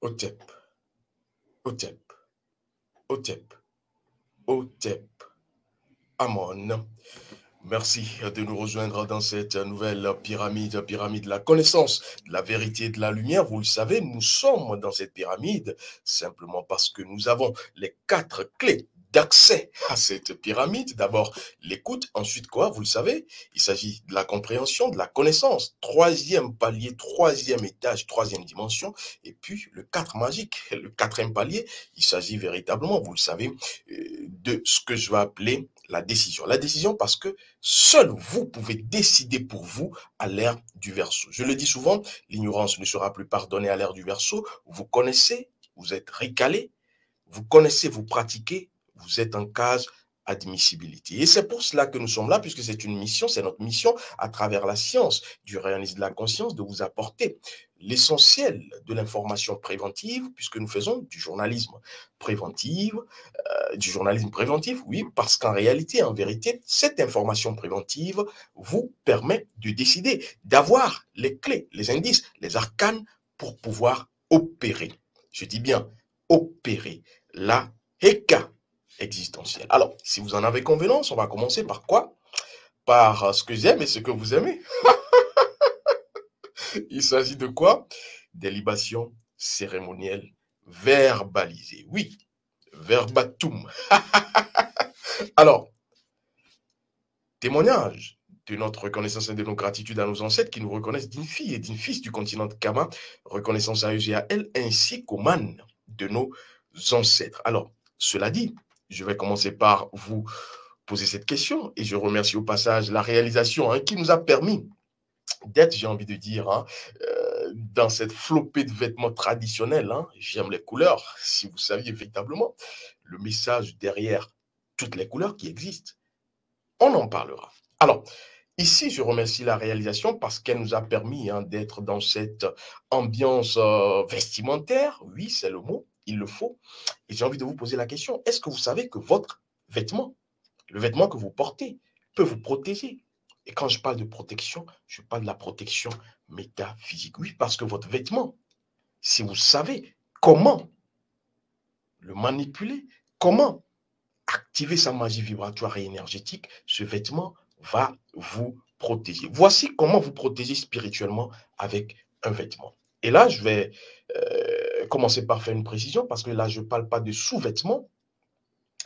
Otep, Otep, Otep, Otep, Amon. Merci de nous rejoindre dans cette nouvelle pyramide de la connaissance, de la vérité et de la lumière. Vous le savez, nous sommes dans cette pyramide simplement parce que nous avons les 4 clés d'accès à cette pyramide. D'abord, l'écoute. Ensuite, quoi? Vous le savez, il s'agit de la compréhension, de la connaissance. Troisième palier, troisième étage, troisième dimension. Et puis, le 4 magique, le quatrième palier, il s'agit véritablement, vous le savez, de ce que je vais appeler la décision. La décision parce que seul vous pouvez décider pour vous à l'ère du Verseau. Je le dis souvent, l'ignorance ne sera plus pardonnée à l'ère du Verseau. Vous connaissez, vous êtes récalé, vous connaissez, vous pratiquez, vous êtes en case admissibilité. Et c'est pour cela que nous sommes là, puisque c'est une mission, c'est notre mission, à travers la science du réalisme de la conscience, de vous apporter l'essentiel de l'information préventive, puisque nous faisons du journalisme préventif, oui, parce qu'en réalité, en vérité, cette information préventive vous permet de décider, d'avoir les clés, les indices, les arcanes pour pouvoir opérer. Je dis bien opérer la Heka existentielle. Alors, si vous en avez convenance, on va commencer par quoi? Par ce que j'aime et ce que vous aimez. Il s'agit de quoi? Des libations cérémonielles verbalisées. Oui, verbatim. Alors, témoignage de notre reconnaissance et de nos gratitudes à nos ancêtres qui nous reconnaissent d'une fille et d'une fils du continent de Kama, reconnaissance à eux et à elles, ainsi qu'aux mânes de nos ancêtres. Alors, cela dit, je vais commencer par vous poser cette question et je remercie au passage la réalisation qui nous a permis d'être, j'ai envie de dire, dans cette flopée de vêtements traditionnels. J'aime les couleurs, si vous saviez véritablement le message derrière toutes les couleurs qui existent. On en parlera. Alors, ici, je remercie la réalisation parce qu'elle nous a permis d'être dans cette ambiance vestimentaire. Oui, c'est le mot, il le faut. Et j'ai envie de vous poser la question, est-ce que vous savez que votre vêtement, le vêtement que vous portez, peut vous protéger? Et quand je parle de protection, je parle de la protection métaphysique. Oui, parce que votre vêtement, si vous savez comment le manipuler, comment activer sa magie vibratoire et énergétique, ce vêtement va vous protéger. Voici comment vous protéger spirituellement avec un vêtement. Et là, je vais commencer par faire une précision parce que là, je ne parle pas de sous-vêtements.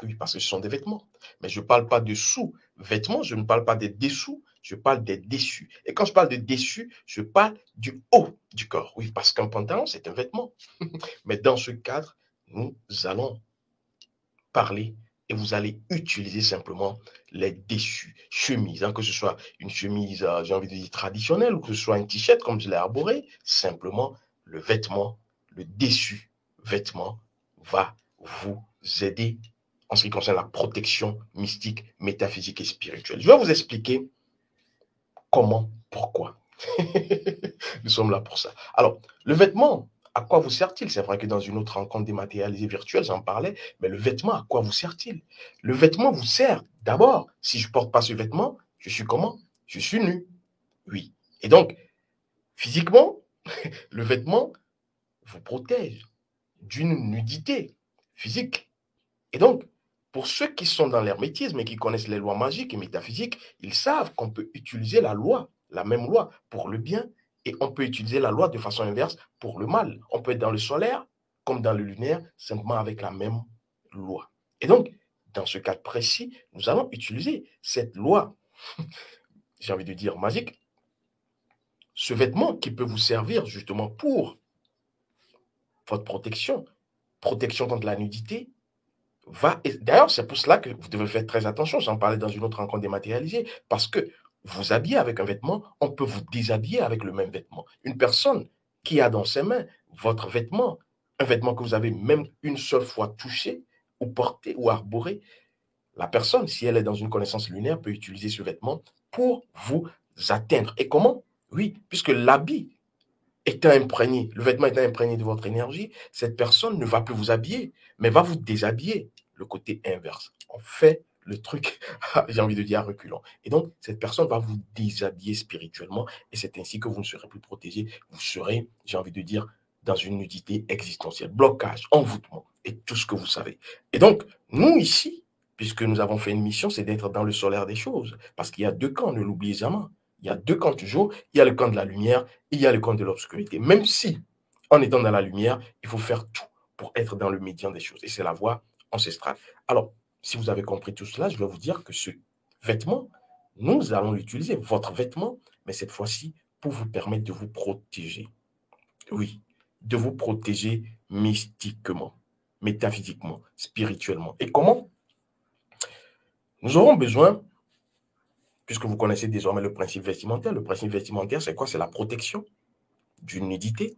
Oui, parce que ce sont des vêtements. Mais je ne parle pas de sous-vêtements, je ne parle pas des dessous, je parle des dessus. Et quand je parle de dessus, je parle du haut du corps. Oui, parce qu'un pantalon, c'est un vêtement. Mais dans ce cadre, nous allons parler et vous allez utiliser simplement les dessus, chemises, que ce soit une chemise, j'ai envie de dire traditionnelle, ou que ce soit un t-shirt comme je l'ai arboré, simplement le vêtement, le dessus vêtement va vous aider en ce qui concerne la protection mystique, métaphysique et spirituelle. Je vais vous expliquer comment, pourquoi. Nous sommes là pour ça. Alors, le vêtement, à quoi vous sert-il? C'est vrai que dans une autre rencontre dématérialisée virtuelle, j'en parlais, mais le vêtement, à quoi vous sert-il? Le vêtement vous sert d'abord. Si je ne porte pas ce vêtement, je suis comment? Je suis nu. Oui. Et donc, physiquement, le vêtement vous protège d'une nudité physique. Et donc, pour ceux qui sont dans l'hermétisme et qui connaissent les lois magiques et métaphysiques, ils savent qu'on peut utiliser la loi, la même loi, pour le bien, et on peut utiliser la loi de façon inverse pour le mal. On peut être dans le solaire comme dans le lunaire, simplement avec la même loi. Et donc, dans ce cas précis, nous allons utiliser cette loi, j'ai envie de dire magique, ce vêtement qui peut vous servir justement pour votre protection, protection contre la nudité, d'ailleurs, c'est pour cela que vous devez faire très attention. J'en parlais dans une autre rencontre dématérialisée. Parce que vous habillez avec un vêtement, on peut vous déshabiller avec le même vêtement. Une personne qui a dans ses mains votre vêtement, un vêtement que vous avez même une seule fois touché ou porté ou arboré, la personne, si elle est dans une connaissance lunaire, peut utiliser ce vêtement pour vous atteindre. Et comment? Oui, puisque l'habit étant imprégné, le vêtement étant imprégné de votre énergie, cette personne ne va plus vous habiller, mais va vous déshabiller. Le côté inverse. On fait le truc, j'ai envie de dire, à reculons. Et donc, cette personne va vous déshabiller spirituellement et c'est ainsi que vous ne serez plus protégé. Vous serez, j'ai envie de dire, dans une nudité existentielle, blocage, envoûtement et tout ce que vous savez. Et donc, nous ici, puisque nous avons fait une mission, c'est d'être dans le solaire des choses. Parce qu'il y a deux camps, ne l'oubliez jamais. Il y a deux camps toujours. Il y a le camp de la lumière et il y a le camp de l'obscurité. Même si, en étant dans la lumière, il faut faire tout pour être dans le médian des choses. Et c'est la voie ancestrale. Alors, si vous avez compris tout cela, je vais vous dire que ce vêtement, nous allons l'utiliser, votre vêtement, mais cette fois-ci, pour vous permettre de vous protéger. Oui, de vous protéger mystiquement, métaphysiquement, spirituellement. Et comment? Nous aurons besoin, puisque vous connaissez désormais le principe vestimentaire, le principe vestimentaire, c'est quoi? C'est la protection d'une nudité,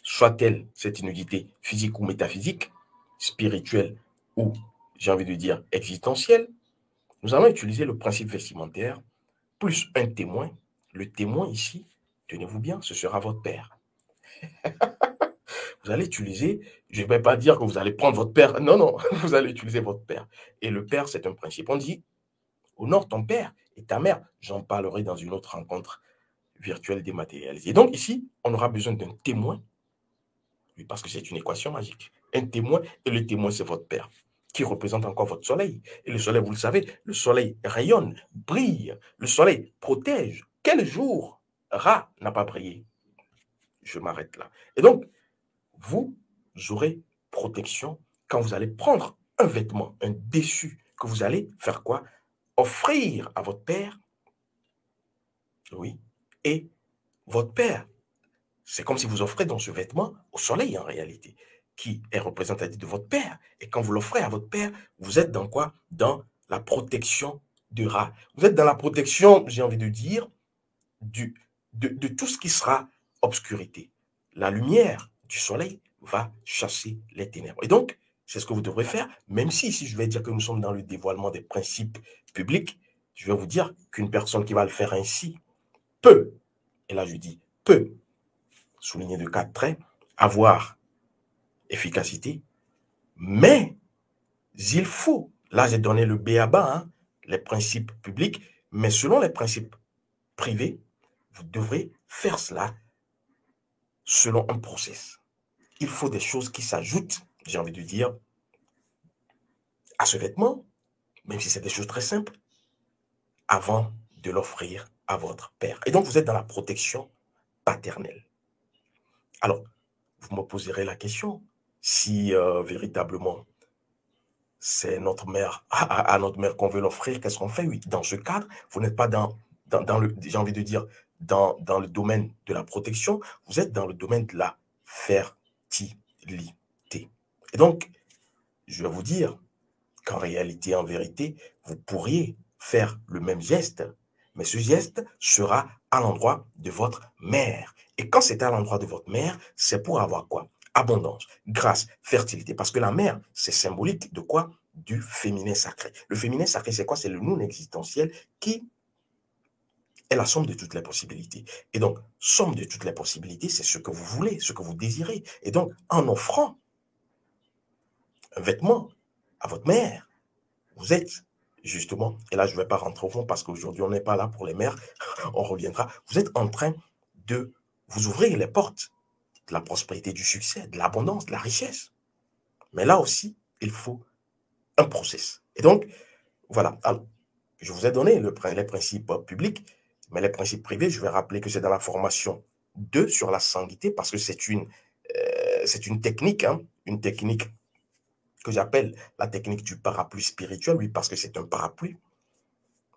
soit-elle cette nudité physique ou métaphysique, spirituelle ou, j'ai envie de dire, existentielle. Nous allons utiliser le principe vestimentaire plus un témoin. Le témoin ici, tenez-vous bien, ce sera votre père. Vous allez utiliser, je ne vais pas dire que vous allez prendre votre père, non, non, vous allez utiliser votre père. Et le père, c'est un principe. On dit, honore ton père et ta mère. J'en parlerai dans une autre rencontre virtuelle dématérialisée. Donc ici, on aura besoin d'un témoin, oui, parce que c'est une équation magique. Un témoin, et le témoin, c'est votre père, qui représente encore votre soleil. Et le soleil, vous le savez, le soleil rayonne, brille, le soleil protège. Quel jour Ra n'a pas brillé? Je m'arrête là. Et donc, vous aurez protection quand vous allez prendre un vêtement, un déçu, que vous allez faire quoi? Offrir à votre père, oui, et votre père. C'est comme si vous offrez dans ce vêtement au soleil en réalité, qui est représentatif de votre père. Et quand vous l'offrez à votre père, vous êtes dans quoi? Dans la protection de Ra. Vous êtes dans la protection, j'ai envie de dire, du, de tout ce qui sera obscurité. La lumière du soleil va chasser les ténèbres. Et donc, c'est ce que vous devrez faire, même si je vais dire que nous sommes dans le dévoilement des principes publics, je vais vous dire qu'une personne qui va le faire ainsi peut, et là je dis peut, souligné de 4 traits, avoir efficacité, mais il faut, là j'ai donné le b.a.-ba, hein, les principes publics, mais selon les principes privés, vous devrez faire cela selon un process. Il faut des choses qui s'ajoutent, j'ai envie de dire, à ce vêtement, même si c'est des choses très simples, avant de l'offrir à votre père. Et donc, vous êtes dans la protection paternelle. Alors, vous me poserez la question, si véritablement c'est notre mère, à notre mère qu'on veut l'offrir, qu'est-ce qu'on fait? Oui, dans ce cadre, vous n'êtes pas dans le, j'ai envie de dire, dans le domaine de la protection, vous êtes dans le domaine de la fertilité. Et donc, je vais vous dire qu'en réalité, en vérité, vous pourriez faire le même geste, mais ce geste sera à l'endroit de votre mère. Et quand c'est à l'endroit de votre mère, c'est pour avoir quoi? Abondance, grâce, fertilité. Parce que la mère, c'est symbolique de quoi? Du féminin sacré. Le féminin sacré, c'est quoi? C'est le non existentiel qui est la somme de toutes les possibilités. Et donc, somme de toutes les possibilités, c'est ce que vous voulez, ce que vous désirez. Et donc, en offrant un vêtement à votre mère, vous êtes justement, et là je ne vais pas rentrer au fond parce qu'aujourd'hui on n'est pas là pour les mères, on reviendra, vous êtes en train de vous ouvrir les portes de la prospérité, du succès, de l'abondance, de la richesse. Mais là aussi, il faut un process. Et donc, voilà, alors, je vous ai donné les principes publics, mais les principes privés, je vais rappeler que c'est dans la formation 2 sur la sanguité parce que c'est une technique, hein, une technique que j'appelle la technique du parapluie spirituel, oui, parce que c'est un parapluie.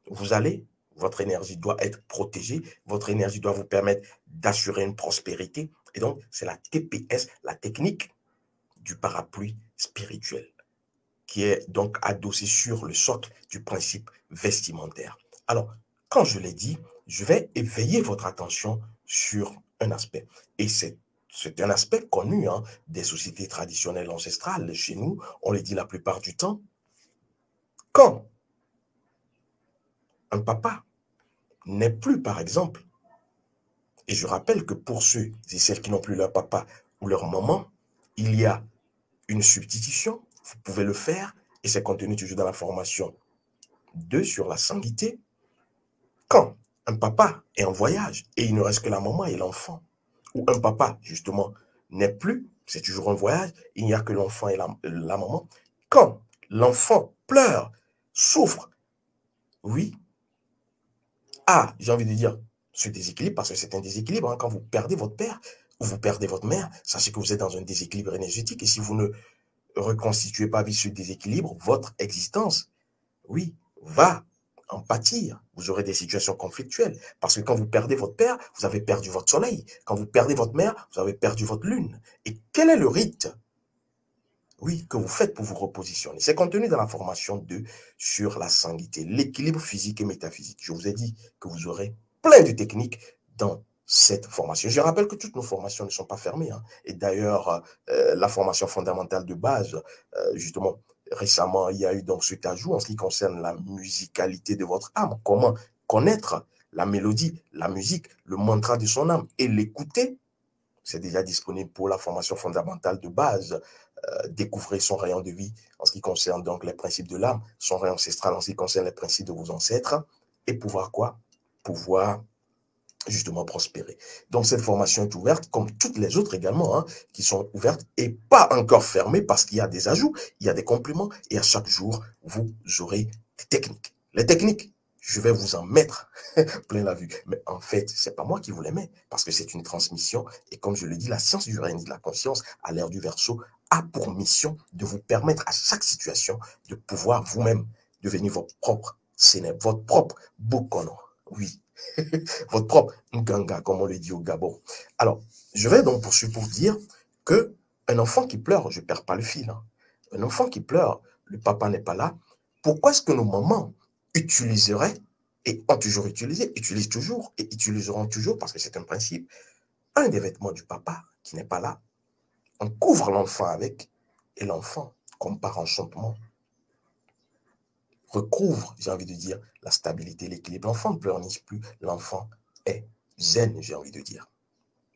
Vous allez, votre énergie doit être protégée, votre énergie doit vous permettre d'assurer une prospérité. Et donc, c'est la TPS, la technique du parapluie spirituel, qui est donc adossée sur le socle du principe vestimentaire. Alors, quand je l'ai dit, je vais éveiller votre attention sur un aspect. Et c'est un aspect connu hein, des sociétés traditionnelles ancestrales. Chez nous, on le dit la plupart du temps. Quand un papa n'est plus, par exemple, et je rappelle que pour ceux et celles qui n'ont plus leur papa ou leur maman, il y a une substitution, vous pouvez le faire, et c'est contenu toujours dans la formation 2 sur la sanguité. Quand un papa est en voyage et il ne reste que la maman et l'enfant, ou un papa, justement, n'est plus, c'est toujours un voyage, il n'y a que l'enfant et la maman. Quand l'enfant pleure, souffre, oui, j'ai envie de dire, ce déséquilibre, parce que c'est un déséquilibre, hein, quand vous perdez votre père ou vous perdez votre mère, sachez que vous êtes dans un déséquilibre énergétique, et si vous ne reconstituez pas avec ce déséquilibre, votre existence, oui, va en pâtir. Vous aurez des situations conflictuelles. Parce que quand vous perdez votre père, vous avez perdu votre soleil. Quand vous perdez votre mère, vous avez perdu votre lune. Et quel est le rite, oui, que vous faites pour vous repositionner? C'est contenu dans la formation 2 sur la sanguité, l'équilibre physique et métaphysique. Je vous ai dit que vous aurez plein de techniques dans cette formation. Je rappelle que toutes nos formations ne sont pas fermées, hein. Et d'ailleurs, la formation fondamentale de base, justement, récemment, il y a eu donc cet ajout en ce qui concerne la musicalité de votre âme. Comment connaître la mélodie, la musique, le mantra de son âme et l'écouter. C'est déjà disponible pour la formation fondamentale de base. Découvrez son rayon de vie en ce qui concerne donc les principes de l'âme, son rayon ancestral en ce qui concerne les principes de vos ancêtres, et pouvoir quoi? Pouvoir justement prospérer. Donc cette formation est ouverte, comme toutes les autres également, hein, qui sont ouvertes et pas encore fermées parce qu'il y a des ajouts, il y a des compléments, et à chaque jour, vous aurez des techniques. Les techniques, je vais vous en mettre plein la vue. Mais en fait, c'est pas moi qui vous les mets, parce que c'est une transmission. Et comme je le dis, la science du règne de la conscience, à l'ère du Verseau, a pour mission de vous permettre à chaque situation de pouvoir vous-même devenir votre propre Sénèbe, votre propre Bokono. Oui, votre propre Nganga, comme on le dit au Gabon. Alors, je vais donc poursuivre pour dire que un enfant qui pleure, je ne perds pas le fil, hein. Un enfant qui pleure, le papa n'est pas là. Pourquoi est-ce que nos mamans utiliseraient et ont toujours utilisé, utilisent toujours et utiliseront toujours, parce que c'est un principe, un des vêtements du papa qui n'est pas là, on couvre l'enfant avec, et l'enfant, comme par enchantement, recouvre, j'ai envie de dire, la stabilité, l'équilibre. L'enfant ne pleurniche plus, l'enfant est zen, j'ai envie de dire.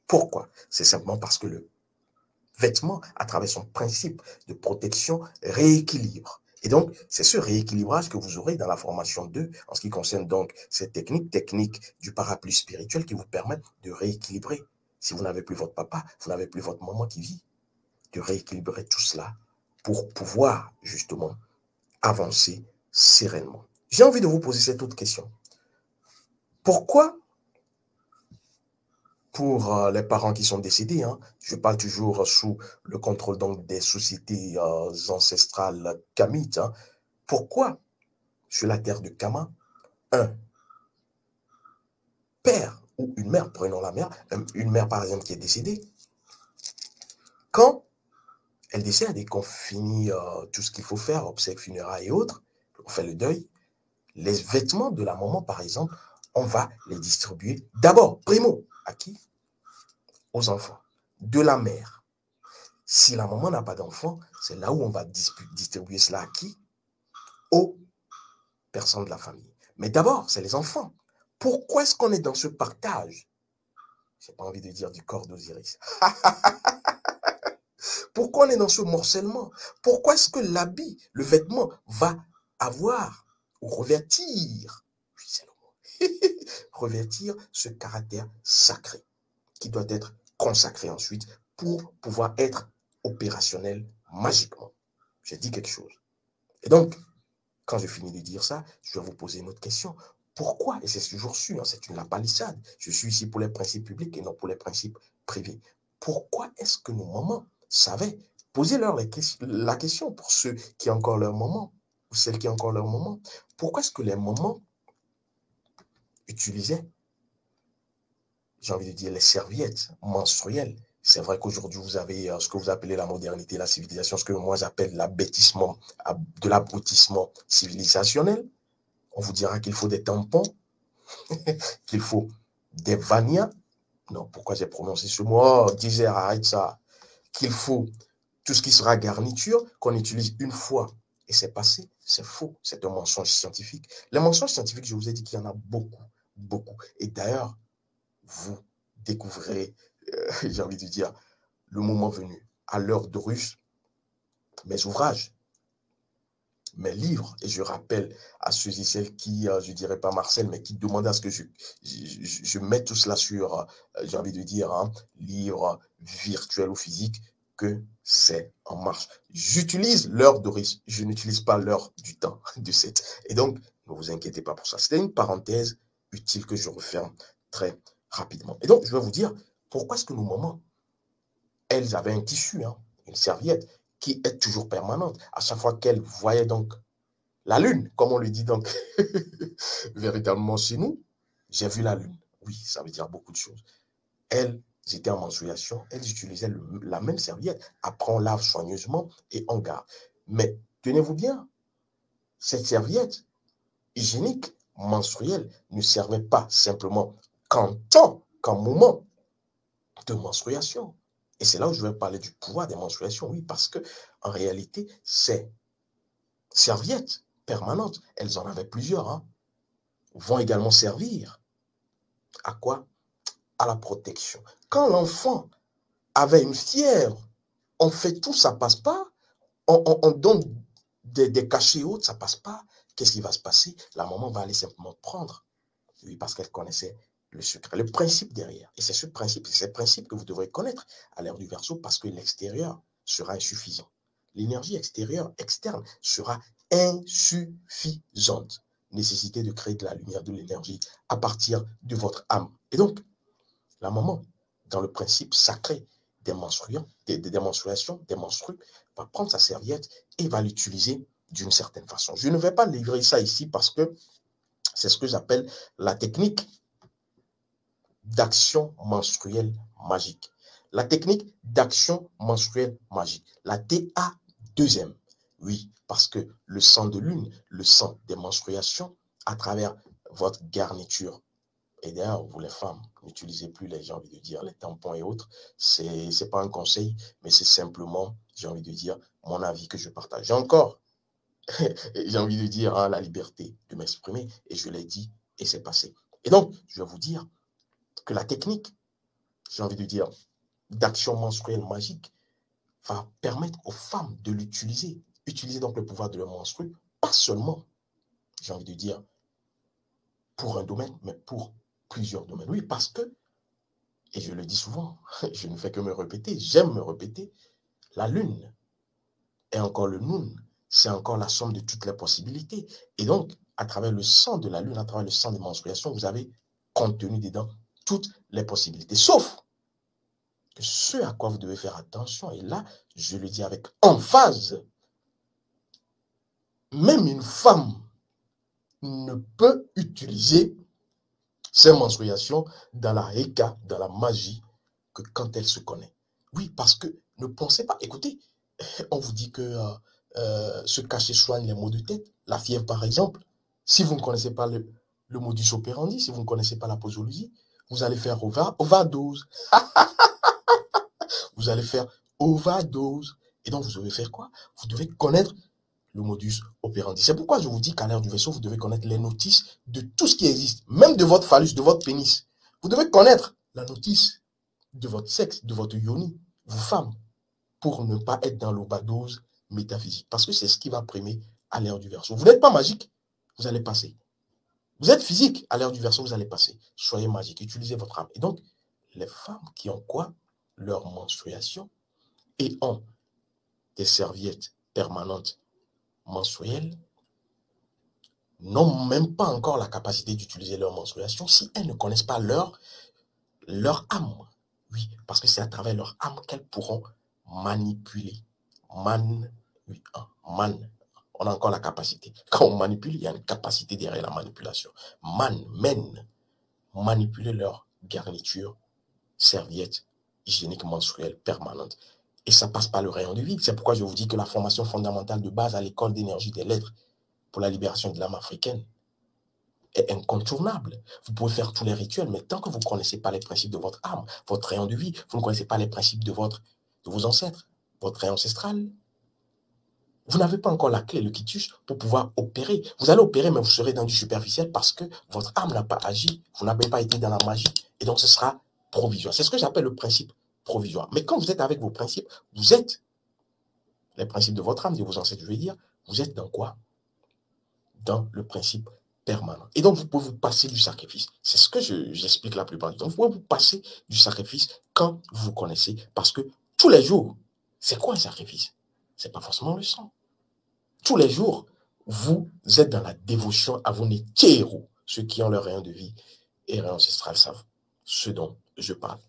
Pourquoi? C'est simplement parce que le vêtement, à travers son principe de protection, rééquilibre. Et donc, c'est ce rééquilibrage que vous aurez dans la formation 2, en ce qui concerne donc cette technique du parapluie spirituel qui vous permettent de rééquilibrer. Si vous n'avez plus votre papa, vous n'avez plus votre maman qui vit, de rééquilibrer tout cela pour pouvoir justement avancer sereinement. J'ai envie de vous poser cette autre question. Pourquoi, pour les parents qui sont décédés, hein, je parle toujours sous le contrôle donc des sociétés ancestrales kamites, hein, pourquoi sur la terre de Kama, un père ou une mère, prenons la mère, une mère par exemple qui est décédée, quand elle décède et qu'on finit tout ce qu'il faut faire, obsèques, funérailles et autres, on fait le deuil, les vêtements de la maman par exemple, on va les distribuer d'abord, primo, à qui? Aux enfants. De la mère. Si la maman n'a pas d'enfant, c'est là où on va distribuer cela à qui? Aux personnes de la famille. Mais d'abord, c'est les enfants. Pourquoi est-ce qu'on est dans ce partage? J'ai pas envie de dire du corps d'Osiris. Pourquoi on est dans ce morcellement? Pourquoi est-ce que l'habit, le vêtement, va avoir ou revêtir, oui, c'est le mot, revêtir ce caractère sacré qui doit être consacré ensuite pour pouvoir être opérationnel magiquement. J'ai dit quelque chose. Et donc, quand je finis de dire ça, je vais vous poser une autre question. Pourquoi? Et c'est toujours su, hein, c'est une lapalissade. Je suis ici pour les principes publics et non pour les principes privés. Pourquoi est-ce que nos mamans savaient? Posez-leur la question pour ceux qui ont encore leur maman ou celles qui ont encore leur maman. Pourquoi est-ce que les mamans utilisaient, j'ai envie de dire, les serviettes menstruelles? C'est vrai qu'aujourd'hui, vous avez ce que vous appelez la modernité, la civilisation, ce que moi j'appelle l'aboutissement, de l'aboutissement civilisationnel. On vous dira qu'il faut des tampons, qu'il faut des vanias. Non, pourquoi j'ai prononcé ce mot? Oh, disait, arrête ça. Qu'il faut tout ce qui sera garniture, qu'on utilise une fois et c'est passé. C'est faux. C'est un mensonge scientifique. Les mensonges scientifiques, je vous ai dit qu'il y en a beaucoup, beaucoup. Et d'ailleurs, vous découvrirez, j'ai envie de dire, le moment venu, à l'heure d'Horus, mes ouvrages mes livres, et je rappelle à ceux et celles qui, je ne dirais pas Marcel, mais qui demandent à ce que je mette tout cela sur, j'ai envie de dire, hein, livre virtuel ou physique, que c'est en marche. J'utilise l'heure d'Horis, je n'utilise pas l'heure du temps de 7. Et donc, ne vous inquiétez pas pour ça. C'était une parenthèse utile que je referme très rapidement. Et donc, je vais vous dire, pourquoi est-ce que nos mamans, elles avaient un tissu, hein, une serviette, qui est toujours permanente. À chaque fois qu'elles voyaient donc la lune, comme on le dit donc véritablement chez nous, j'ai vu la lune. Oui, ça veut dire beaucoup de choses. Elles étaient en menstruation, elles utilisaient la même serviette. Après, on lave soigneusement et on garde. Mais tenez-vous bien, cette serviette hygiénique menstruelle ne servait pas simplement qu'en temps, qu'en moment de menstruation. Et c'est là où je vais parler du pouvoir des menstruations, oui, parce que en réalité, ces serviettes permanentes, elles en avaient plusieurs, hein, vont également servir à quoi? À la protection. Quand l'enfant avait une fièvre, on fait tout, ça passe pas, on donne des cachets autres, ça passe pas. Qu'est-ce qui va se passer? La maman va aller simplement prendre, oui, parce qu'elle connaissait le secret, le principe derrière. Et c'est ce principe que vous devrez connaître à l'ère du Verseau, parce que l'extérieur sera insuffisant. L'énergie extérieure, externe, sera insuffisante. Nécessité de créer de la lumière, de l'énergie à partir de votre âme. Et donc, la maman, dans le principe sacré des menstruations, des menstrues, va prendre sa serviette et va l'utiliser d'une certaine façon. Je ne vais pas livrer ça ici parce que c'est ce que j'appelle la technique d'action menstruelle magique. La technique d'action menstruelle magique. La TA2M. Oui, parce que le sang de lune, le sang des menstruations, à travers votre garniture. Et d'ailleurs, vous les femmes, n'utilisez plus, j'ai envie de dire, les tampons et autres. C'est pas un conseil, mais c'est simplement, j'ai envie de dire, mon avis que je partage. J'ai encore, j'ai envie de dire, hein, la liberté de m'exprimer, et je l'ai dit, et c'est passé. Et donc, je vais vous dire que la technique, j'ai envie de dire, d'action menstruelle magique, va permettre aux femmes de l'utiliser. Utiliser donc le pouvoir de leur menstru, pas seulement, j'ai envie de dire, pour un domaine, mais pour plusieurs domaines. Oui, parce que, et je le dis souvent, je ne fais que me répéter, j'aime me répéter, la lune et encore le noun, c'est encore la somme de toutes les possibilités. Et donc, à travers le sang de la lune, à travers le sang des menstruations, vous avez contenu dedans toutes les possibilités. Sauf que ce à quoi vous devez faire attention, et là, je le dis avec emphase, même une femme ne peut utiliser ses menstruations dans la Heka, dans la magie, que quand elle se connaît. Oui, parce que ne pensez pas, écoutez, on vous dit que se cacher soigne les maux de tête, la fièvre par exemple. Si vous ne connaissez pas le modus operandi, si vous ne connaissez pas la posologie, vous allez faire overdose. Vous allez faire overdose. Et donc, vous devez faire quoi? Vous devez connaître le modus operandi. C'est pourquoi je vous dis qu'à l'ère du vaisseau, vous devez connaître les notices de tout ce qui existe, même de votre phallus, de votre pénis. Vous devez connaître la notice de votre sexe, de votre yoni, vous femmes, pour ne pas être dans l'overdose métaphysique. Parce que c'est ce qui va primer à l'ère du Verseau. Vous n'êtes pas magique, vous allez passer. Vous êtes physique, à l'ère du Verseau, vous allez passer. Soyez magique, utilisez votre âme. Et donc, les femmes qui ont quoi? Leur menstruation et ont des serviettes permanentes menstruelles n'ont même pas encore la capacité d'utiliser leur menstruation si elles ne connaissent pas leur âme. Oui, parce que c'est à travers leur âme qu'elles pourront manipuler. Oui, on a encore la capacité. Quand on manipule, il y a une capacité derrière la manipulation. Manipuler leur garniture, serviette, hygiénique menstruelle permanente. Et ça passe par le rayon de vie. C'est pourquoi je vous dis que la formation fondamentale de base à l'école d'énergie des lettres pour la libération de l'âme africaine est incontournable. Vous pouvez faire tous les rituels, mais tant que vous ne connaissez pas les principes de votre âme, votre rayon de vie, vous ne connaissez pas les principes de vos ancêtres, votre rayon ancestral, vous n'avez pas encore la clé, le quitus, pour pouvoir opérer. Vous allez opérer, mais vous serez dans du superficiel parce que votre âme n'a pas agi, vous n'avez pas été dans la magie, et donc ce sera provisoire. C'est ce que j'appelle le principe provisoire. Mais quand vous êtes avec vos principes, vous êtes les principes de votre âme, de vos ancêtres, je veux dire, vous êtes dans quoi? dans le principe permanent. Et donc, vous pouvez vous passer du sacrifice. C'est ce que j'explique la plupart du temps. Vous pouvez vous passer du sacrifice quand vous vous connaissez, parce que tous les jours, c'est quoi un sacrifice? C'est pas forcément le sang. Tous les jours, vous êtes dans la dévotion à vos héros. Ceux qui ont leur rayon de vie et rayon ancestral savent ce dont je parle.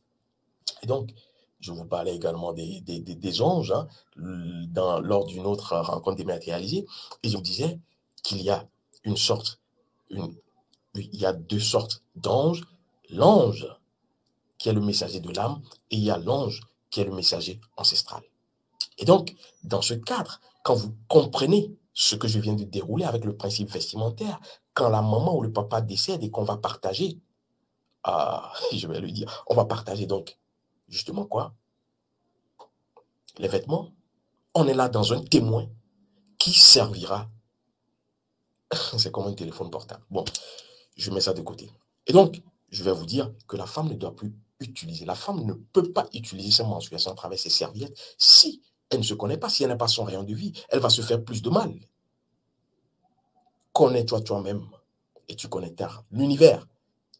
Et donc, je vous parlais également des anges, hein, lors d'une autre rencontre dématérialisée, et je vous disais qu'il y a il y a deux sortes d'anges. L'ange qui est le messager de l'âme, et il y a l'ange qui est le messager ancestral. Et donc, dans ce cadre, quand vous comprenez ce que je viens de dérouler avec le principe vestimentaire, quand la maman ou le papa décède et qu'on va partager, je vais le dire, on va partager donc, justement quoi? Les vêtements. On est là dans un témoin qui servira. C'est comme un téléphone portable. Bon, je mets ça de côté. Et donc, je vais vous dire que la femme ne doit plus utiliser. La femme ne peut pas utiliser ses menstruations à travers ses serviettes si elle ne se connaît pas, si elle n'a pas son rayon de vie. Elle va se faire plus de mal. Connais-toi toi-même et tu connais l'univers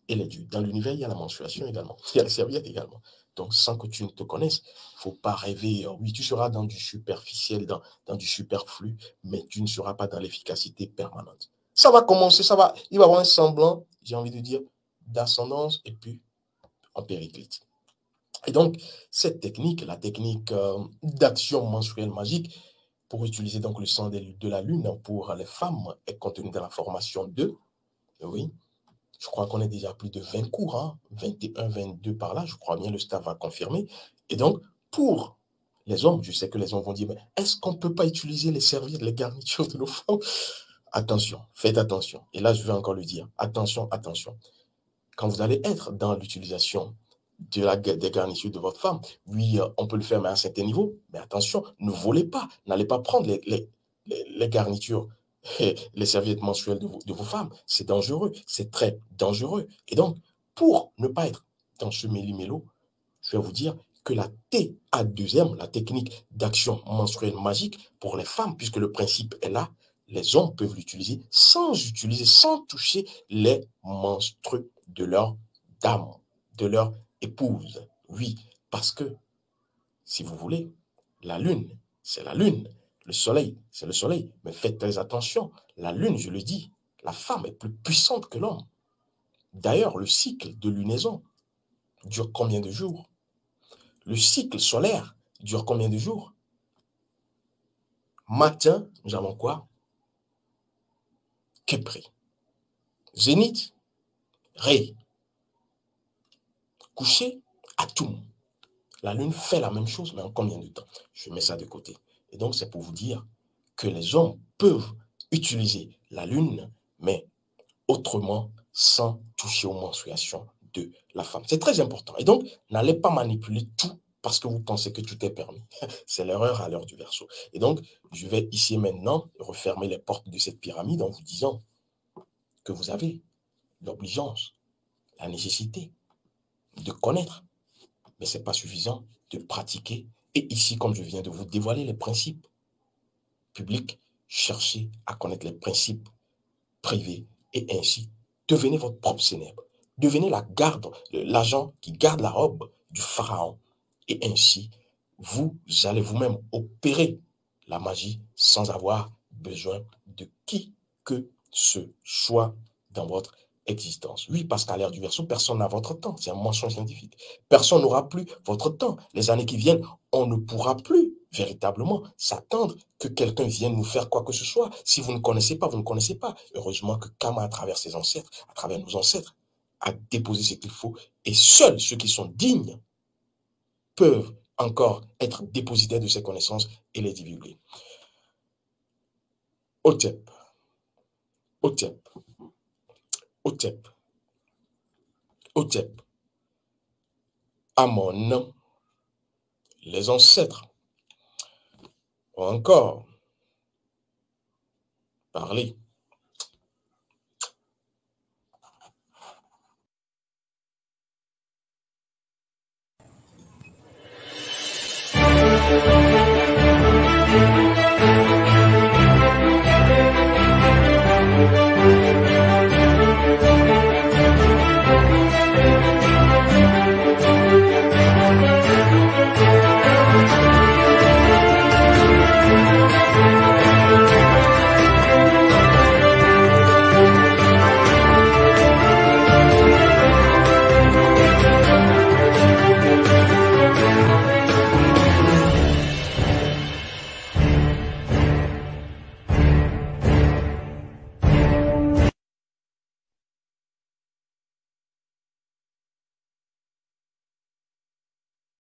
et les dieux. Dans l'univers, il y a la menstruation également. Il y a les serviettes également. Donc, sans que tu ne te connaisses, il ne faut pas rêver. Oui, tu seras dans du superficiel, dans du superflu, mais tu ne seras pas dans l'efficacité permanente. Ça va commencer, il va y avoir un semblant, j'ai envie de dire, d'ascendance et puis en périclite. Et donc, cette technique, la technique d'action menstruelle magique, pour utiliser donc le sang de la lune pour les femmes, est contenue dans la formation 2. Oui, je crois qu'on est déjà à plus de 20 cours, hein, 21, 22 par là, je crois bien, le staff va confirmer. Et donc, pour les hommes, je sais que les hommes vont dire, mais est-ce qu'on ne peut pas utiliser les serviettes, les garnitures de nos femmes? Attention, faites attention. Et là, je vais encore le dire, attention, attention. Quand vous allez être dans l'utilisation des garnitures de votre femme, oui, on peut le faire, mais à un certain niveau. Mais attention, ne volez pas, n'allez pas prendre les garnitures, les serviettes menstruelles de vos femmes. C'est dangereux, c'est très dangereux. Et donc, pour ne pas être dans ce méli-mélo, je vais vous dire que la TA2M, la technique d'action menstruelle magique pour les femmes, puisque le principe est là, les hommes peuvent l'utiliser sans toucher les menstrues de leur dame, de leur épouse. Oui, parce que, si vous voulez, la lune, c'est la lune. Le soleil, c'est le soleil. Mais faites très attention. La lune, je le dis, la femme est plus puissante que l'homme. D'ailleurs, le cycle de lunaison dure combien de jours? Le cycle solaire dure combien de jours? Matin, nous avons quoi? Képri. Zénith, Ré. Coucher, Atum. La lune fait la même chose, mais en combien de temps? Je mets ça de côté. Et donc, c'est pour vous dire que les hommes peuvent utiliser la lune, mais autrement, sans toucher aux menstruations de la femme. C'est très important. Et donc, n'allez pas manipuler tout parce que vous pensez que tout est permis. C'est l'erreur à l'heure du Verseau. Et donc, je vais ici maintenant refermer les portes de cette pyramide en vous disant que vous avez l'obligeance, la nécessité de connaître, mais ce n'est pas suffisant de pratiquer. Et ici, comme je viens de vous dévoiler les principes publics, cherchez à connaître les principes privés et ainsi devenez votre propre Sénèbre. Devenez l'agent qui garde la robe du pharaon. Et ainsi, vous allez vous-même opérer la magie sans avoir besoin de qui que ce soit dans votre existence. Oui, parce qu'à l'ère du Verseau, personne n'a votre temps. C'est un mensonge scientifique. Personne n'aura plus votre temps. Les années qui viennent, on ne pourra plus véritablement s'attendre que quelqu'un vienne nous faire quoi que ce soit. Si vous ne connaissez pas, vous ne connaissez pas. Heureusement que Kama, à travers ses ancêtres, à travers nos ancêtres, a déposé ce qu'il faut. Et seuls ceux qui sont dignes peuvent encore être dépositaires de ces connaissances et les divulguer. Otep, Otep, Otep, Otep, Amon, les ancêtres ont encore parlé